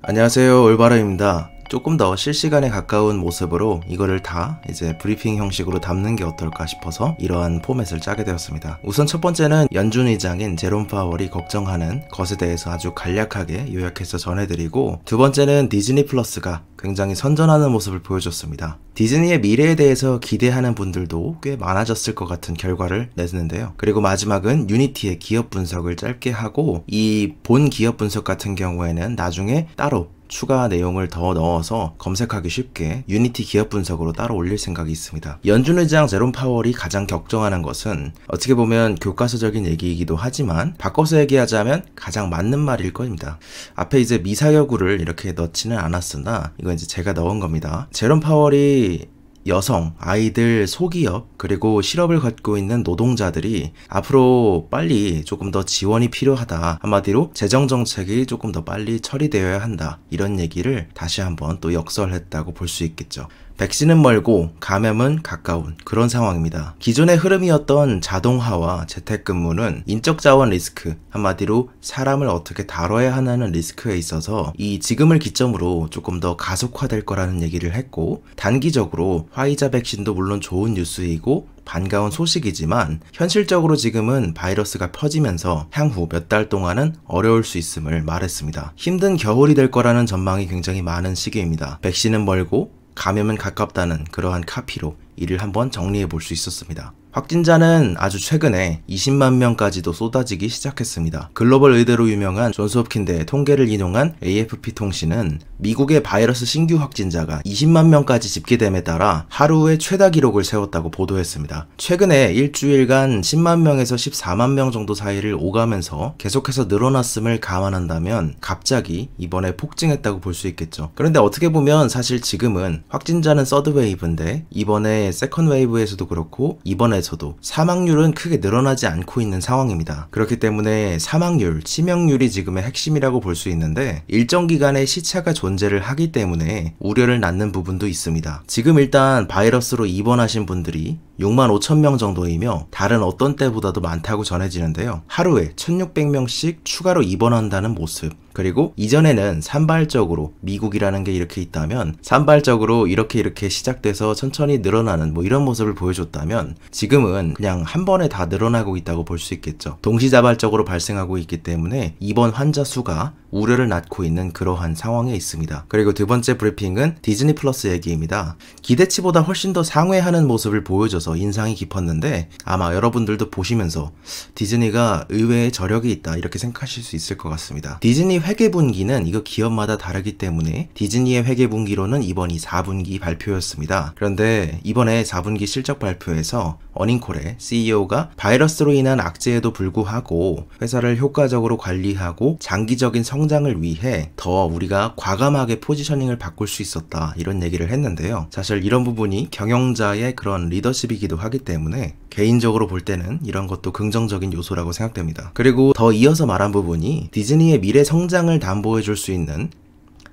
안녕하세요, 올바름입니다. 조금 더 실시간에 가까운 모습으로 이거를 다 이제 브리핑 형식으로 담는 게 어떨까 싶어서 이러한 포맷을 짜게 되었습니다. 우선 첫 번째는 연준 의장인 제롬 파월이 걱정하는 것에 대해서 아주 간략하게 요약해서 전해드리고, 두 번째는 디즈니 플러스가 굉장히 선전하는 모습을 보여줬습니다. 디즈니의 미래에 대해서 기대하는 분들도 꽤 많아졌을 것 같은 결과를 내는데요. 그리고 마지막은 유니티의 기업 분석을 짧게 하고, 이 본 기업 분석 같은 경우에는 나중에 따로 추가 내용을 더 넣어서 검색하기 쉽게 유니티 기업 분석으로 따로 올릴 생각이 있습니다. 연준 의장 제롬 파월이 가장 걱정하는 것은 어떻게 보면 교과서적인 얘기이기도 하지만 바꿔서 얘기하자면 가장 맞는 말일 겁니다. 앞에 이제 미사여구를 이렇게 넣지는 않았으나 이건 이제 제가 넣은 겁니다. 제롬 파월이 여성, 아이들, 소기업, 그리고 실업을 갖고 있는 노동자들이 앞으로 빨리 조금 더 지원이 필요하다. 한마디로 재정정책이 조금 더 빨리 처리되어야 한다. 이런 얘기를 다시 한번 또 역설했다고 볼 수 있겠죠. 백신은 멀고 감염은 가까운 그런 상황입니다. 기존의 흐름이었던 자동화와 재택근무는 인적 자원 리스크, 한마디로 사람을 어떻게 다뤄야 하는 리스크에 있어서 이 지금을 기점으로 조금 더 가속화될 거라는 얘기를 했고, 단기적으로 화이자 백신도 물론 좋은 뉴스이고 반가운 소식이지만 현실적으로 지금은 바이러스가 퍼지면서 향후 몇 달 동안은 어려울 수 있음을 말했습니다. 힘든 겨울이 될 거라는 전망이 굉장히 많은 시기입니다. 백신은 멀고 감염은 가깝다는 그러한 카피로 이를 한번 정리해 볼 수 있었습니다. 확진자는 아주 최근에 20만 명까지도 쏟아지기 시작했습니다. 글로벌 의대로 유명한 존스홉킨대 통계를 인용한 AFP 통신은 미국의 바이러스 신규 확진자가 20만 명까지 집계됨에 따라 하루에 최다 기록을 세웠다고 보도했습니다. 최근에 일주일간 10만 명에서 14만 명 정도 사이를 오가면서 계속해서 늘어났음을 감안한다면 갑자기 이번에 폭증했다고 볼 수 있겠죠. 그런데 어떻게 보면 사실 지금은 확진자는 서드 웨이브인데 이번에 세컨 웨이브에서도 그렇고 이번에서도 사망률은 크게 늘어나지 않고 있는 상황입니다. 그렇기 때문에 사망률, 치명률이 지금의 핵심이라고 볼 수 있는데 일정 기간의 시차가 존재를 하기 때문에 우려를 낳는 부분도 있습니다. 지금 일단 바이러스로 입원하신 분들이 6만 5천 명 정도이며 다른 어떤 때보다도 많다고 전해지는데요. 하루에 1600명씩 추가로 입원한다는 모습, 그리고 이전에는 산발적으로 미국이라는 게 이렇게 있다면 산발적으로 이렇게 시작돼서 천천히 늘어나는 이런 모습을 보여줬다면 지금은 그냥 한 번에 다 늘어나고 있다고 볼 수 있겠죠. 동시다발적으로 발생하고 있기 때문에 입원 환자 수가 우려를 낳고 있는 그러한 상황에 있습니다. 그리고 두 번째 브리핑은 디즈니 플러스 얘기입니다. 기대치보다 훨씬 더 상회하는 모습을 보여줘서 인상이 깊었는데 아마 여러분들도 보시면서 디즈니가 의외의 저력이 있다 이렇게 생각하실 수 있을 것 같습니다. 디즈니 회계분기는 이거 기업마다 다르기 때문에 디즈니의 회계분기로는 이번이 4분기 발표였습니다. 그런데 이번에 4분기 실적 발표에서 어닝콜의 CEO가 바이러스로 인한 악재에도 불구하고 회사를 효과적으로 관리하고 장기적인 성장을 위해 더 우리가 과감하게 포지셔닝을 바꿀 수 있었다 이런 얘기를 했는데요. 사실 이런 부분이 경영자의 그런 리더십이기도 하기 때문에 개인적으로 볼 때는 이런 것도 긍정적인 요소라고 생각됩니다. 그리고 더 이어서 말한 부분이 디즈니의 미래 성장을 담보해 줄 수 있는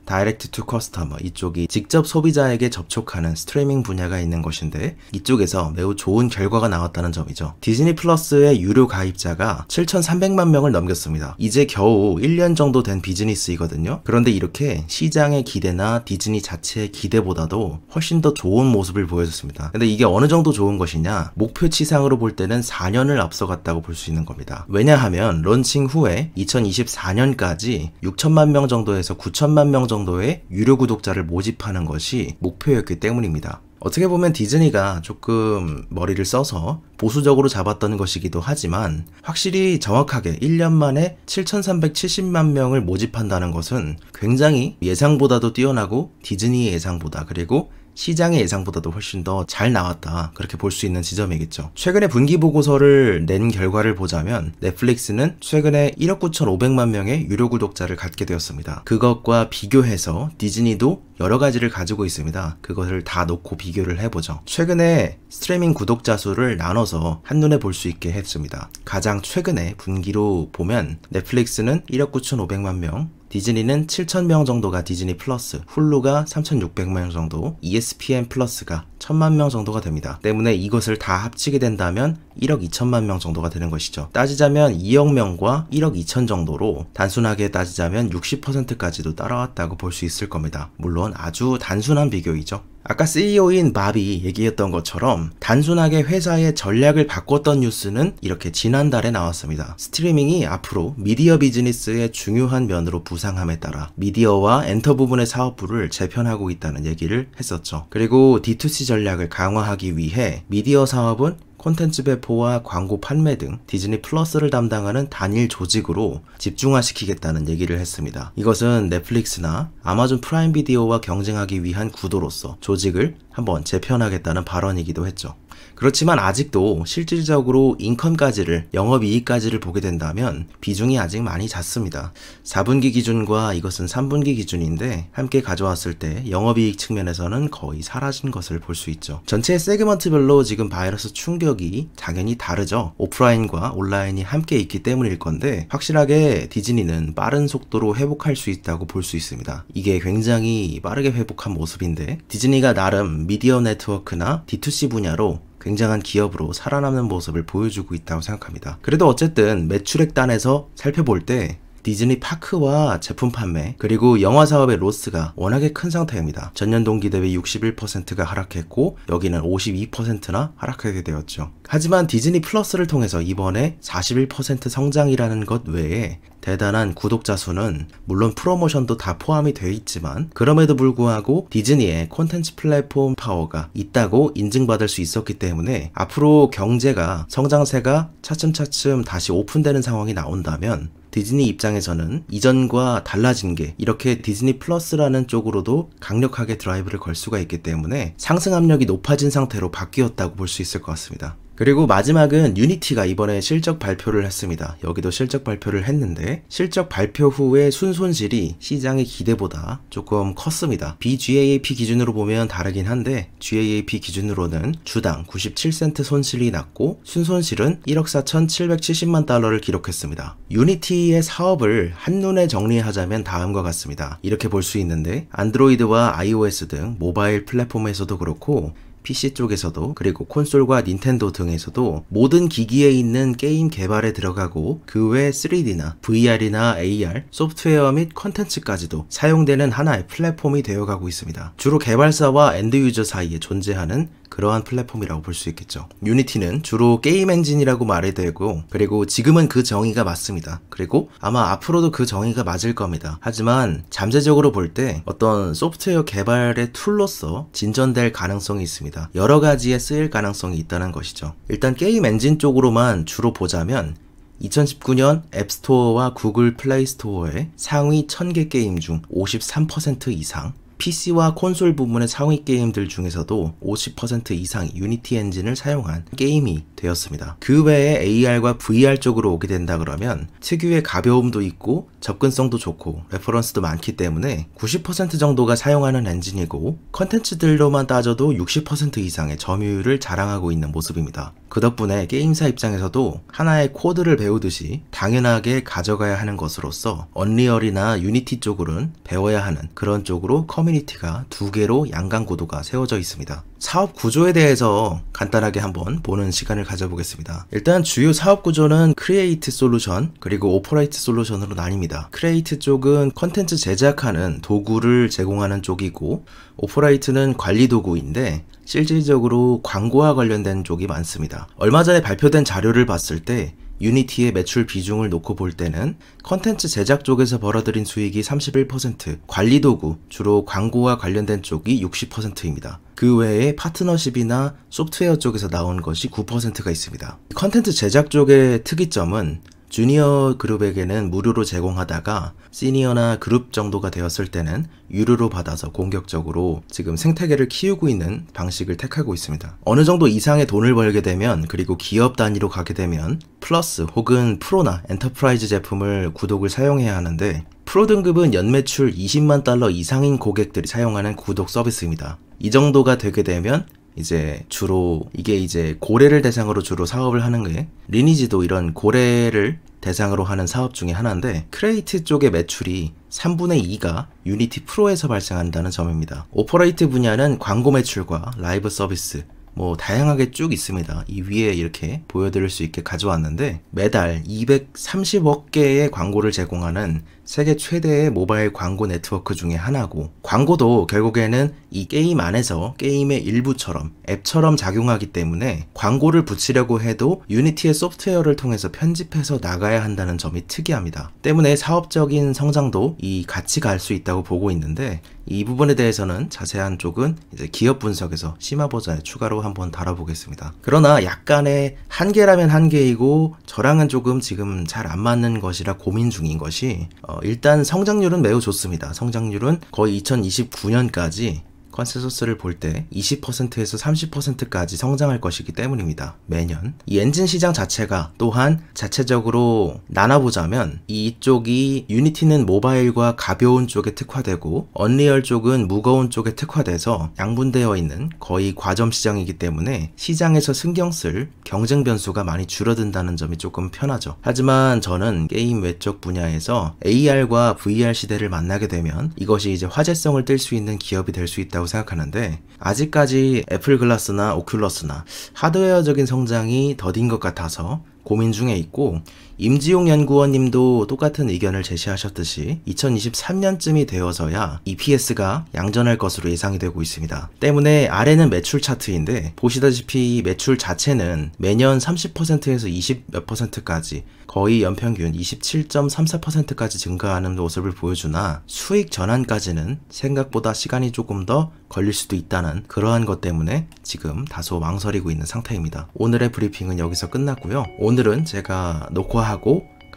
다이렉트 투 커스터머, 이쪽이 직접 소비자에게 접촉하는 스트리밍 분야가 있는 것인데 이쪽에서 매우 좋은 결과가 나왔다는 점이죠. 디즈니 플러스의 유료 가입자가 7,300만 명을 넘겼습니다. 이제 겨우 1년 정도 된 비즈니스이거든요. 그런데 이렇게 시장의 기대나 디즈니 자체의 기대보다도 훨씬 더 좋은 모습을 보여줬습니다. 근데 이게 어느 정도 좋은 것이냐, 목표치상으로 볼 때는 4년을 앞서갔다고 볼 수 있는 겁니다. 왜냐하면 런칭 후에 2024년까지 6천만 명 정도에서 9천만 명 정도의 유료 구독자를 모집하는 것이 목표였기 때문입니다. 어떻게 보면 디즈니가 조금 머리를 써서 보수적으로 잡았던 것이기도 하지만 확실히 정확하게 1년 만에 7,370만 명을 모집한다는 것은 굉장히 예상보다도 뛰어나고 디즈니의 예상보다 그리고 시장의 예상보다도 훨씬 더 잘 나왔다 그렇게 볼 수 있는 지점이겠죠. 최근에 분기 보고서를 낸 결과를 보자면 넷플릭스는 최근에 1억 9,500만 명의 유료 구독자를 갖게 되었습니다. 그것과 비교해서 디즈니도 여러 가지를 가지고 있습니다. 그것을 다 놓고 비교를 해보죠. 최근에 스트리밍 구독자 수를 나눠서 한눈에 볼 수 있게 했습니다. 가장 최근에 분기로 보면 넷플릭스는 1억 9,500만 명, 디즈니는 7,000명 정도가 디즈니 플러스, 훌루가 3,600명 정도, ESPN 플러스가 1,000만 명 정도가 됩니다. 때문에 이것을 다 합치게 된다면 1억 2천만 명 정도가 되는 것이죠. 따지자면 2억 명과 1억 2천 정도로 단순하게 따지자면 60%까지도 따라왔다고 볼 수 있을 겁니다. 물론 아주 단순한 비교이죠. 아까 CEO인 밥이 얘기했던 것처럼 단순하게 회사의 전략을 바꿨던 뉴스는 이렇게 지난달에 나왔습니다. 스트리밍이 앞으로 미디어 비즈니스의 중요한 면으로 부상함에 따라 미디어와 엔터 부분의 사업부를 재편하고 있다는 얘기를 했었죠. 그리고 D2C 전략을 강화하기 위해 미디어 사업은 콘텐츠 배포와 광고 판매 등 디즈니 플러스를 담당하는 단일 조직으로 집중화시키겠다는 얘기를 했습니다. 이것은 넷플릭스나 아마존 프라임 비디오와 경쟁하기 위한 구도로서 조직을 한번 재편하겠다는 발언이기도 했죠. 그렇지만 아직도 실질적으로 인컴까지를, 영업이익까지를 보게 된다면 비중이 아직 많이 작습니다. 4분기 기준과 이것은 3분기 기준인데 함께 가져왔을 때 영업이익 측면에서는 거의 사라진 것을 볼 수 있죠. 전체 세그먼트별로 지금 바이러스 충격이 당연히 다르죠. 오프라인과 온라인이 함께 있기 때문일 건데 확실하게 디즈니는 빠른 속도로 회복할 수 있다고 볼 수 있습니다. 이게 굉장히 빠르게 회복한 모습인데 디즈니가 나름 미디어 네트워크나 D2C 분야로 굉장한 기업으로 살아남는 모습을 보여주고 있다고 생각합니다. 그래도 어쨌든 매출액 단에서 살펴볼 때 디즈니 파크와 제품 판매 그리고 영화 사업의 로스가 워낙에 큰 상태입니다. 전년 동기 대비 61%가 하락했고 여기는 52%나 하락하게 되었죠. 하지만 디즈니 플러스를 통해서 이번에 41% 성장이라는 것 외에 대단한 구독자 수는 물론 프로모션도 다 포함이 되어 있지만 그럼에도 불구하고 디즈니의 콘텐츠 플랫폼 파워가 있다고 인증받을 수 있었기 때문에 앞으로 경제가 성장세가 차츰차츰 다시 오픈되는 상황이 나온다면 디즈니 입장에서는 이전과 달라진 게 이렇게 디즈니 플러스라는 쪽으로도 강력하게 드라이브를 걸 수가 있기 때문에 상승 압력이 높아진 상태로 바뀌었다고 볼 수 있을 것 같습니다. 그리고 마지막은 유니티가 이번에 실적 발표를 했습니다. 여기도 실적 발표를 했는데 실적 발표 후에 순손실이 시장의 기대보다 조금 컸습니다. BGAAP 기준으로 보면 다르긴 한데 GAAP 기준으로는 주당 97센트 손실이 났고 순손실은 1억 4,770만 달러를 기록했습니다. 유니티의 사업을 한눈에 정리하자면 다음과 같습니다. 이렇게 볼 수 있는데 안드로이드와 iOS 등 모바일 플랫폼에서도 그렇고 PC 쪽에서도 그리고 콘솔과 닌텐도 등에서도 모든 기기에 있는 게임 개발에 들어가고 그 외 3D나 VR이나 AR, 소프트웨어 및 컨텐츠까지도 사용되는 하나의 플랫폼이 되어가고 있습니다. 주로 개발사와 엔드 유저 사이에 존재하는 그러한 플랫폼이라고 볼 수 있겠죠. 유니티는 주로 게임 엔진이라고 말해야 되고 그리고 지금은 그 정의가 맞습니다. 그리고 아마 앞으로도 그 정의가 맞을 겁니다. 하지만 잠재적으로 볼 때 어떤 소프트웨어 개발의 툴로서 진전될 가능성이 있습니다. 여러 가지에 쓰일 가능성이 있다는 것이죠. 일단 게임 엔진 쪽으로만 주로 보자면 2019년 앱스토어와 구글 플레이스토어의 상위 1000개 게임 중 53% 이상 PC와 콘솔 부문의 상위 게임들 중에서도 50% 이상이 유니티 엔진을 사용한 게임이 되었습니다. 그 외에 AR과 VR 쪽으로 오게 된다 그러면 특유의 가벼움도 있고 접근성도 좋고 레퍼런스도 많기 때문에 90% 정도가 사용하는 엔진이고 컨텐츠들로만 따져도 60% 이상의 점유율을 자랑하고 있는 모습입니다. 그 덕분에 게임사 입장에서도 하나의 코드를 배우듯이 당연하게 가져가야 하는 것으로서 언리얼이나 유니티 쪽으로는 배워야 하는 그런 쪽으로 커뮤니티가 두 개로 양강 구도가 세워져 있습니다. 사업 구조에 대해서 간단하게 한번 보는 시간을 가져보겠습니다. 일단 주요 사업 구조는 크리에이트 솔루션 그리고 오퍼레이트 솔루션으로 나뉩니다. 크리에이트 쪽은 컨텐츠 제작하는 도구를 제공하는 쪽이고 오퍼레이트는 관리 도구인데 실질적으로 광고와 관련된 쪽이 많습니다. 얼마 전에 발표된 자료를 봤을 때 유니티의 매출 비중을 놓고 볼 때는 컨텐츠 제작 쪽에서 벌어들인 수익이 31%, 관리 도구, 주로 광고와 관련된 쪽이 60%입니다. 그 외에 파트너십이나 소프트웨어 쪽에서 나온 것이 9%가 있습니다. 컨텐츠 제작 쪽의 특이점은 주니어 그룹에게는 무료로 제공하다가 시니어나 그룹 정도가 되었을 때는 유료로 받아서 공격적으로 지금 생태계를 키우고 있는 방식을 택하고 있습니다. 어느 정도 이상의 돈을 벌게 되면 그리고 기업 단위로 가게 되면 플러스 혹은 프로나 엔터프라이즈 제품을 구독을 사용해야 하는데 프로 등급은 연매출 20만 달러 이상인 고객들이 사용하는 구독 서비스입니다. 이 정도가 되게 되면 이제 주로 이게 이제 고래를 대상으로 주로 사업을 하는 게 리니지도 이런 고래를 대상으로 하는 사업 중에 하나인데 크리에이트 쪽의 매출이 3분의 2가 유니티 프로에서 발생한다는 점입니다. 오퍼레이트 분야는 광고 매출과 라이브 서비스 뭐 다양하게 쭉 있습니다. 이 위에 이렇게 보여드릴 수 있게 가져왔는데 매달 230억 개의 광고를 제공하는 세계 최대의 모바일 광고 네트워크 중에 하나고, 광고도 결국에는 이 게임 안에서 게임의 일부처럼 앱처럼 작용하기 때문에 광고를 붙이려고 해도 유니티의 소프트웨어를 통해서 편집해서 나가야 한다는 점이 특이합니다. 때문에 사업적인 성장도 같이 갈 수 있다고 보고 있는데, 이 부분에 대해서는 자세한 쪽은 이제 기업 분석에서 심화 버전에 추가로 한번 다뤄보겠습니다. 그러나 약간의 한계라면 한계이고 저랑은 조금 지금 잘 안 맞는 것이라 고민 중인 것이, 일단 성장률은 매우 좋습니다. 성장률은 거의 2029년까지 컨센서스를 볼 때 20%에서 30%까지 성장할 것이기 때문입니다. 매년. 이 엔진 시장 자체가 또한 자체적으로 나눠보자면 이쪽이 유니티는 모바일과 가벼운 쪽에 특화되고 언리얼 쪽은 무거운 쪽에 특화돼서 양분되어 있는 거의 과점 시장이기 때문에 시장에서 신경 쓸 경쟁 변수가 많이 줄어든다는 점이 조금 편하죠. 하지만 저는 게임 외적 분야에서 AR과 VR 시대를 만나게 되면 이것이 이제 화제성을 띨 수 있는 기업이 될 수 있다고 생각하는데, 아직까지 애플 글라스나 오큘러스나 하드웨어적인 성장이 더딘 것 같아서 고민 중에 있고, 임지용 연구원님도 똑같은 의견을 제시하셨듯이 2023년쯤이 되어서야 EPS가 양전할 것으로 예상이 되고 있습니다. 때문에 아래는 매출 차트인데 보시다시피 매출 자체는 매년 30%에서 20 몇 %까지 거의 연평균 27.34%까지 증가하는 모습을 보여주나 수익 전환까지는 생각보다 시간이 조금 더 걸릴 수도 있다는 그러한 것 때문에 지금 다소 망설이고 있는 상태입니다. 오늘의 브리핑은 여기서 끝났고요. 오늘은 제가 녹화하고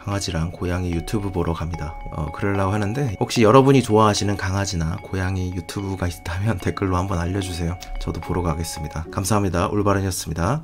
강아지랑 고양이 유튜브 보러 갑니다. 그러려고 하는데 혹시 여러분이 좋아하시는 강아지나 고양이 유튜브가 있다면 댓글로 한번 알려주세요. 저도 보러 가겠습니다. 감사합니다. 올바른이었습니다.